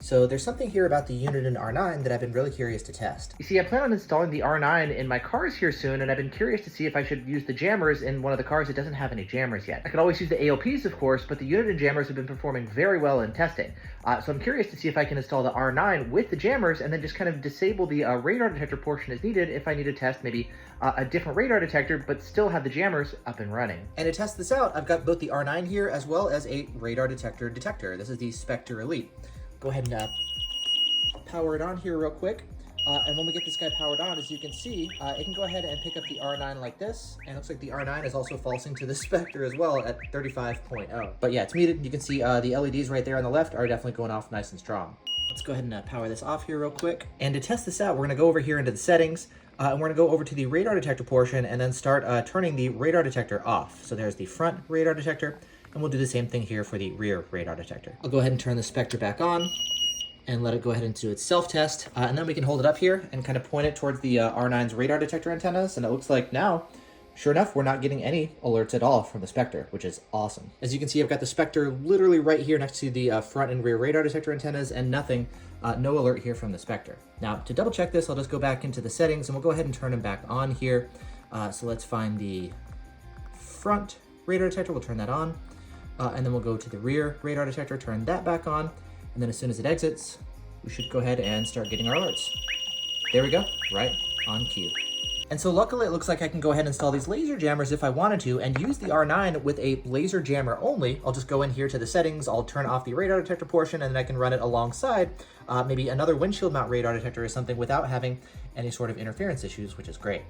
So there's something here about the Uniden R9 that I've been really curious to test. You see, I plan on installing the R9 in my cars here soon, and I've been curious to see if I should use the jammers in one of the cars that doesn't have any jammers yet. I can always use the ALPs, of course, but the Uniden jammers have been performing very well in testing. So I'm curious to see if I can install the R9 with the jammers and then just kind of disable the radar detector portion as needed if I need to test maybe a different radar detector, but still have the jammers up and running. And to test this out, I've got both the R9 here as well as a radar detector. This is the Spectre Elite. Go ahead and power it on here real quick. And when we get this guy powered on, as you can see, it can go ahead and pick up the R9 like this. And it looks like the R9 is also false sync to the Spectre as well at 35.0. But yeah, it's muted. You can see the LEDs right there on the left are definitely going off nice and strong. Let's go ahead and power this off here real quick. And to test this out, we're going to go over here into the settings. And we're going to go over to the radar detector portion and then start turning the radar detector off. So there's the front radar detector. And we'll do the same thing here for the rear radar detector. I'll go ahead and turn the Spectre back on and let it go ahead and do its self-test. And then we can hold it up here and kind of point it towards the R9's radar detector antennas. And it looks like now, sure enough, we're not getting any alerts at all from the Spectre, which is awesome. As you can see, I've got the Spectre literally right here next to the front and rear radar detector antennas and nothing, no alert here from the Spectre. Now, to double check this, I'll just go back into the settings and we'll go ahead and turn them back on here. So let's find the front radar detector, we'll turn that on. And then we'll go to the rear radar detector, turn that back on. And then as soon as it exits, we should go ahead and start getting our alerts. There we go, right on cue. And so luckily it looks like I can go ahead and install these laser jammers if I wanted to and use the R9 with a laser jammer only. I'll just go in here to the settings, I'll turn off the radar detector portion, and then I can run it alongside maybe another windshield mount radar detector or something without having any sort of interference issues, which is great.